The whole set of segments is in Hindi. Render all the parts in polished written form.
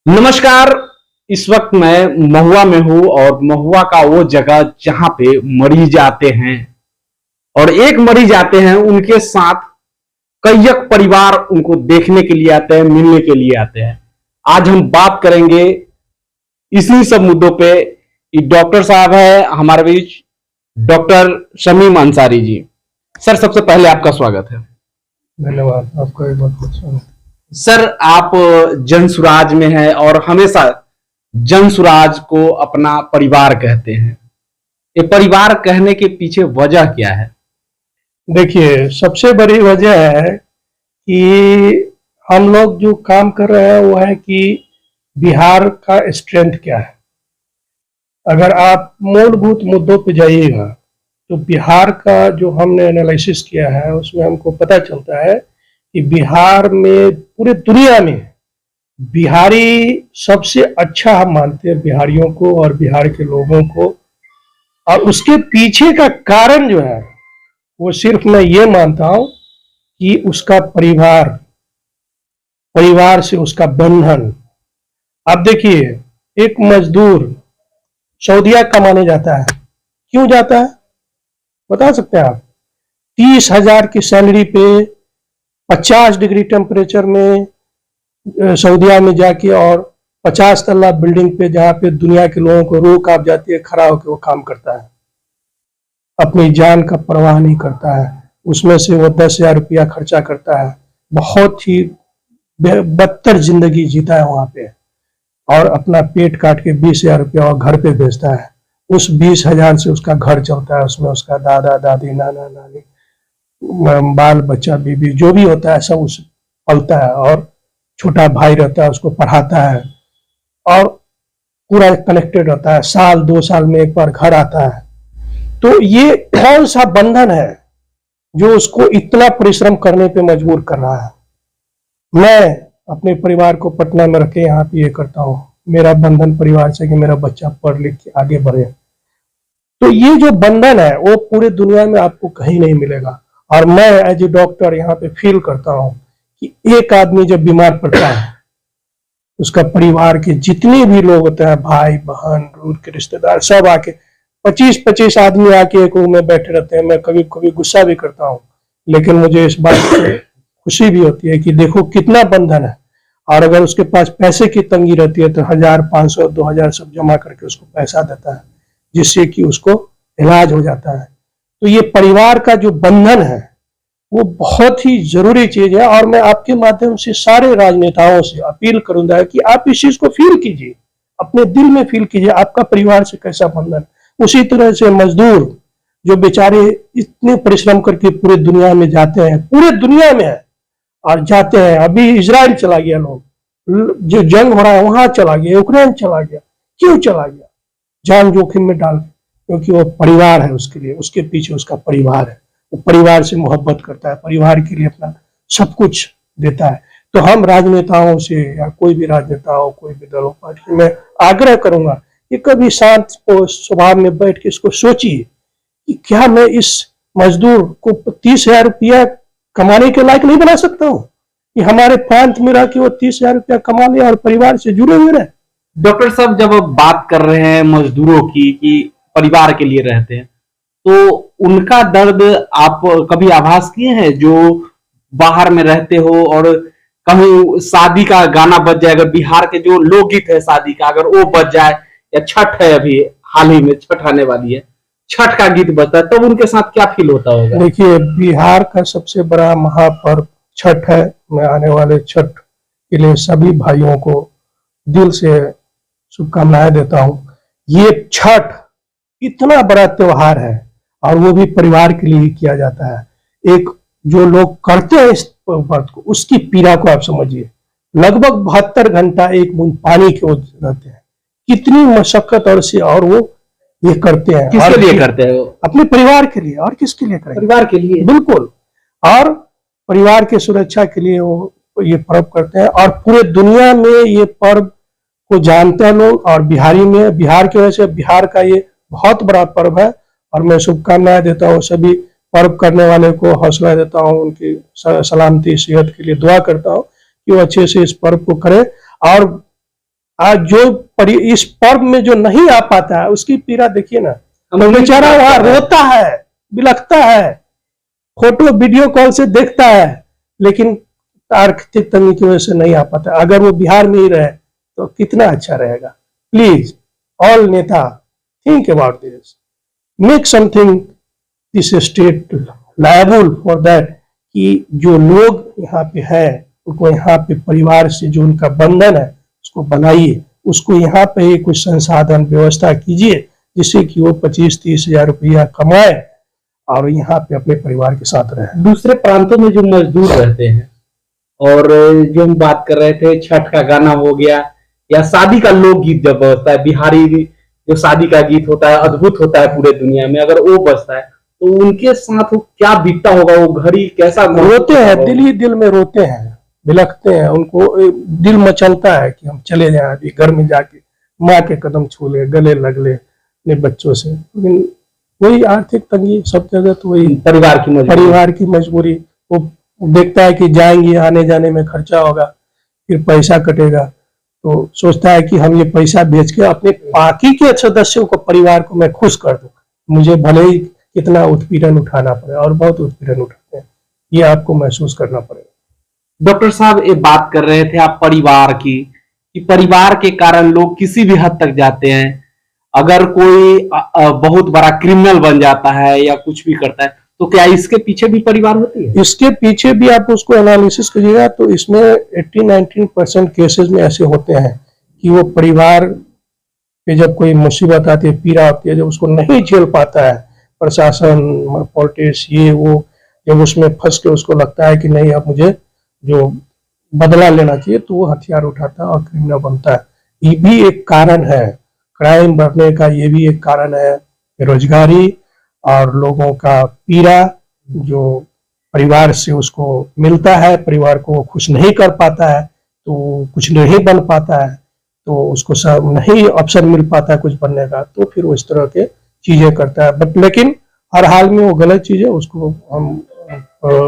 नमस्कार। इस वक्त मैं महुआ में हूं और महुआ का वो जगह जहां पे मरीज आते हैं और एक मरीज आते हैं, उनके साथ कईयक परिवार उनको देखने के लिए आते हैं, मिलने के लिए आते हैं। आज हम बात करेंगे इसी सब मुद्दों पे। डॉक्टर साहब है हमारे बीच, डॉक्टर शमीम अंसारी जी। सर, सबसे पहले आपका स्वागत है। धन्यवाद, आपका भी बहुत बहुत स्वागत। सर, आप जनसुराज में हैं और हमेशा जनसुराज को अपना परिवार कहते हैं। ये परिवार कहने के पीछे वजह क्या है? देखिए, सबसे बड़ी वजह है कि हम लोग जो काम कर रहे हैं वो है कि बिहार का स्ट्रेंथ क्या है। अगर आप मूलभूत मुद्दों पे जाइएगा तो बिहार का जो हमने एनालिसिस किया है उसमें हमको पता चलता है कि बिहार में पूरे दुनिया में बिहारी सबसे अच्छा हम मानते हैं बिहारियों को और बिहार के लोगों को। और उसके पीछे का कारण जो है वो सिर्फ मैं ये मानता हूं कि उसका परिवार से उसका बंधन। आप देखिए, एक मजदूर सऊदीया कमाने जाता है, क्यों जाता है बता सकते हैं आप? 30,000 की सैलरी पे 50 डिग्री टेम्परेचर में सऊदीया में जाके और 50 तल्ला बिल्डिंग पे जहाँ पे दुनिया के लोगों को रूह कांप जाती है, खड़ा होकर वो काम करता है, अपनी जान का परवाह नहीं करता है। उसमें से वो 10,000 रुपया खर्चा करता है, बहुत ही बदतर जिंदगी जीता है वहां पे, और अपना पेट काट के 20,000 रुपया घर पे भेजता है। उस 20,000 से उसका घर चलता है, उसमें उसका दादा दादी नाना नानी बाल बच्चा बीबी जो भी होता है सब उस पलता है, और छोटा भाई रहता है उसको पढ़ाता है, और पूरा कनेक्टेड रहता है। साल 2 साल में एक बार घर आता है। तो ये कौन सा बंधन है जो उसको इतना परिश्रम करने पे मजबूर कर रहा है? मैं अपने परिवार को पटना में रखे यहाँ पे ये करता हूँ। मेरा बंधन परिवार से कि मेरा बच्चा पढ़ लिख के आगे बढ़े। तो ये जो बंधन है वो पूरे दुनिया में आपको कहीं नहीं मिलेगा। और मैं एज ए डॉक्टर यहाँ पे फील करता हूँ कि एक आदमी जब बीमार पड़ता है, उसका परिवार के जितने भी लोग होते हैं, भाई बहन दूर के रिश्तेदार, सब आके 25-25 आदमी आके एक रूम में बैठे रहते हैं। मैं कभी कभी गुस्सा भी करता हूँ, लेकिन मुझे इस बात से खुशी भी होती है कि देखो कितना बंधन है। और अगर उसके पास पैसे की तंगी रहती है तो 1,000, 500, 2,000 सब जमा करके उसको पैसा देता है, जिससे कि उसको इलाज हो जाता है। तो ये परिवार का जो बंधन है वो बहुत ही जरूरी चीज है। और मैं आपके माध्यम से सारे राजनेताओं से अपील करूंगा कि आप इस चीज को फील कीजिए, अपने दिल में फील कीजिए आपका परिवार से कैसा बंधन। उसी तरह से मजदूर जो बेचारे इतने परिश्रम करके पूरे दुनिया में जाते हैं, पूरे दुनिया में है और जाते हैं। अभी इजराइल चला गया, लोग जो जंग हो रहा है वहां चला गया, यूक्रेन चला गया। क्यों चला गया? जान जोखिम में डाल के, क्योंकि वो परिवार है उसके लिए, उसके पीछे उसका परिवार है। वो परिवार से मोहब्बत करता है, परिवार के लिए अपना सब कुछ देता है। तो हम राजनेताओं से या कोई भी राजनेता हो, कोई भी दल हो, पार्टी में आग्रह करूंगा कि कभी शांत स्वभाव में बैठ के इसको सोचिए कि क्या मैं इस मजदूर को 30,000 रुपया कमाने के लायक नहीं बना सकता हूँ कि हमारे प्रांत में रह के वो 30,000 रुपया कमा ले और परिवार से जुड़े हुए रहे। डॉक्टर साहब, जब आप बात कर रहे हैं मजदूरों की कि परिवार के लिए रहते हैं, तो उनका दर्द आप कभी आभास किए हैं? जो बाहर में रहते हो और कहीं शादी का गाना बज जाए, अगर बिहार के जो लोकगीत है शादी का अगर वो बज जाए, या छठ है, अभी हाल ही में छठ आने वाली है, छठ का गीत बजता है, तब उनके साथ क्या फील होता होगा? देखिए, बिहार का सबसे बड़ा महापर्व छठ है। मैं आने वाले छठ के लिए सभी भाइयों को दिल से शुभकामनाएं देता हूं। ये छठ इतना बड़ा त्योहार है और वो भी परिवार के लिए ही किया जाता है। एक जो लोग करते हैं इस व्रत को, उसकी पीड़ा को आप समझिए। लगभग 72 घंटा एक बूंद पानी के रहते हैं, कितनी मशक्कत और वो ये करते हैं। किसके लिए करते हैं? अपने परिवार के लिए। और किसके लिए करेंगे? परिवार के लिए, बिल्कुल। और परिवार की सुरक्षा के लिए वो ये पर्व करते हैं, और पूरे दुनिया में ये पर्व को जानते हैं लोग। और बिहार की वजह से बिहार का ये बहुत बड़ा पर्व है। और मैं शुभकामनाएं देता हूँ सभी पर्व करने वाले को, हौसला देता हूँ, उनकी सलामती सेहत के लिए दुआ करता हूँ कि वो अच्छे से इस पर्व को करें। और आज जो इस पर्व में जो नहीं आ पाता है उसकी पीड़ा देखिए ना, तो बेचारा वहां रोता है, बिलखता है, फोटो वीडियो कॉल से देखता है, लेकिन आर्थिक तंगी की वजह से नहीं आ पाता। अगर वो बिहार में ही रहे तो कितना अच्छा रहेगा। प्लीज ऑल नेता think about this, make something this state liable for that, कि जो लोग यहाँ पे है उनको यहाँ पे परिवार से जो उनका बंधन है उसको बनाइए, उसको यहाँ पे ही कुछ संसाधन व्यवस्था कीजिए जिससे कि वो 25-30 हजार रुपया कमाए और यहाँ पे अपने परिवार के साथ रहे। दूसरे प्रांतों में जो मजदूर रहते हैं, और जो हम बात कर रहे थे छठ का गाना हो गया या शादी का लोकगीत जब बजता है, बिहारी जो शादी का गीत होता है अद्भुत होता है पूरे दुनिया में, अगर वो बजता है तो उनके साथ वो क्या बीतता होगा, वो घड़ी कैसा रोते हैं, दिल ही दिल में रोते हैं, बिलखते हैं, उनको दिल मचलता है कि हम चले जाएं अभी घर में जाके माँ के कदम छू ले, गले लग ले अपने बच्चों से। लेकिन वही आर्थिक तंगी सब जगह, तो वही परिवार की मजबूरी। वो देखता है कि जाएंगे, आने जाने में खर्चा होगा, फिर पैसा कटेगा, तो सोचता है कि हम ये पैसा बेच के अपने बाकी के सदस्यों को, परिवार को मैं खुश कर दूं, मुझे भले ही कितना उत्पीड़न उठाना पड़े, और बहुत उत्पीड़न उठाते हैं, ये आपको महसूस करना पड़ेगा। डॉक्टर साहब ये बात कर रहे थे आप परिवार की, कि परिवार के कारण लोग किसी भी हद तक जाते हैं। अगर कोई बहुत बड़ा क्रिमिनल बन जाता है या कुछ भी करता है, तो क्या इसके पीछे भी परिवार होती है? इसके पीछे भी आप उसको एनालिसिस करिएगा तो इसमें 80-90% केसेस में ऐसे होते हैं कि वो परिवार पे जब कोई मुसीबत आती है, पीड़ा आती है, जब उसको नहीं झेल पाता है, प्रशासन, पॉलिटिक्स, ये वो, जब उसमें फंस के उसको लगता है कि नहीं अब मुझे जो बदला लेना चाहिए, तो वो हथियार उठाता है और क्रिमिनल बनता है। ये भी एक कारण है क्राइम बढ़ने का, ये भी एक कारण है बेरोजगारी और लोगों का पीड़ा जो परिवार से उसको मिलता है, परिवार को वो खुश नहीं कर पाता है, तो कुछ नहीं बन पाता है, तो उसको सब नहीं अवसर मिल पाता है कुछ बनने का, तो फिर वो इस तरह के चीजें करता है। बट लेकिन हर हाल में वो गलत चीज है, उसको हम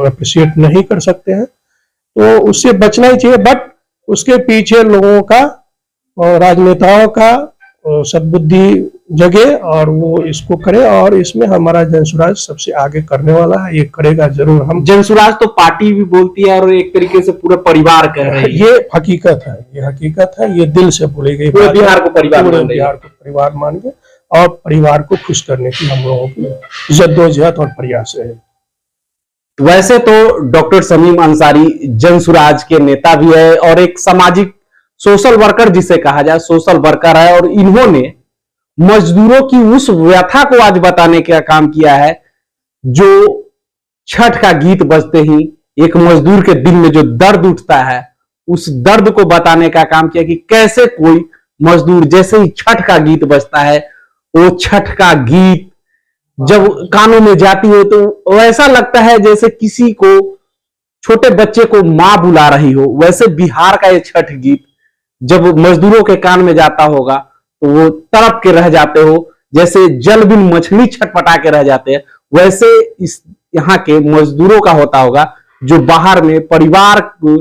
अप्रिशिएट नहीं कर सकते हैं, तो उससे बचना ही चाहिए। बट उसके पीछे लोगों का, राजनेताओं का सद्बुद्धि जगे और वो इसको करे, और इसमें हमारा जनसुराज सबसे आगे करने वाला है, ये करेगा जरूर। हम जनसुराज तो पार्टी भी बोलती है और एक तरीके से पूरा परिवार कह रहे हैं, ये हकीकत है, ये हकीकत है, ये दिल से बोली गई, पूरे बिहार को परिवार मान के और परिवार को खुश करने की हम लोगों की जद्दोजहद और प्रयास है। वैसे तो डॉक्टर शमीम अंसारी जनसुराज के नेता भी है और एक सामाजिक सोशल वर्कर जिसे कहा जाए, सोशल वर्कर है, और इन्होंने मजदूरों की उस व्यथा को आज बताने का काम किया है जो छठ का गीत बजते ही एक मजदूर के दिल में जो दर्द उठता है, उस दर्द को बताने का काम किया कि कैसे कोई मजदूर, जैसे ही छठ का गीत बजता है, वो छठ का गीत जब कानों में जाती है तो वैसा लगता है जैसे किसी को, छोटे बच्चे को मां बुला रही हो। वैसे बिहार का ये छठ गीत जब मजदूरों के कान में जाता होगा तो वो तड़प के रह जाते हो, जैसे जल बिन मछली छटपटा के रह जाते हैं, वैसे इस यहाँ के मजदूरों का होता होगा जो बाहर में परिवार को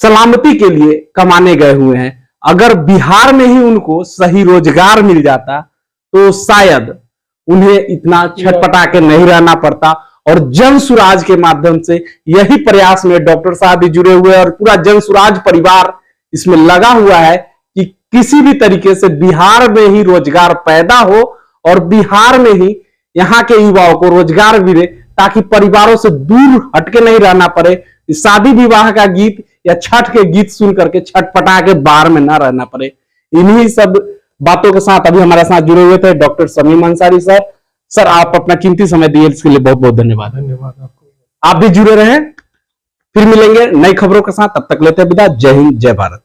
सलामती के लिए कमाने गए हुए हैं। अगर बिहार में ही उनको सही रोजगार मिल जाता तो शायद उन्हें इतना छटपटा के नहीं रहना पड़ता। और जनसुराज के माध्यम से यही प्रयास में डॉक्टर साहब भी जुड़े हुए हैं और पूरा जनसुराज परिवार इसमें लगा हुआ है कि किसी भी तरीके से बिहार में ही रोजगार पैदा हो और बिहार में ही यहाँ के युवाओं को रोजगार मिले, ताकि परिवारों से दूर हटके नहीं रहना पड़े, शादी विवाह का गीत या छठ के गीत सुन करके छटपटा के बाहर में ना रहना पड़े। इन्हीं सब बातों के साथ अभी हमारे साथ जुड़े हुए थे doctor Shamim Ansari sir. Sir, आप अपना कीमती समय दिए इसके लिए बहुत बहुत धन्यवाद। धन्यवाद आपको। आप भी जुड़े रहें, फिर मिलेंगे नई खबरों के साथ, तब तक लेते हैं विदा। जय हिंद, जय भारत।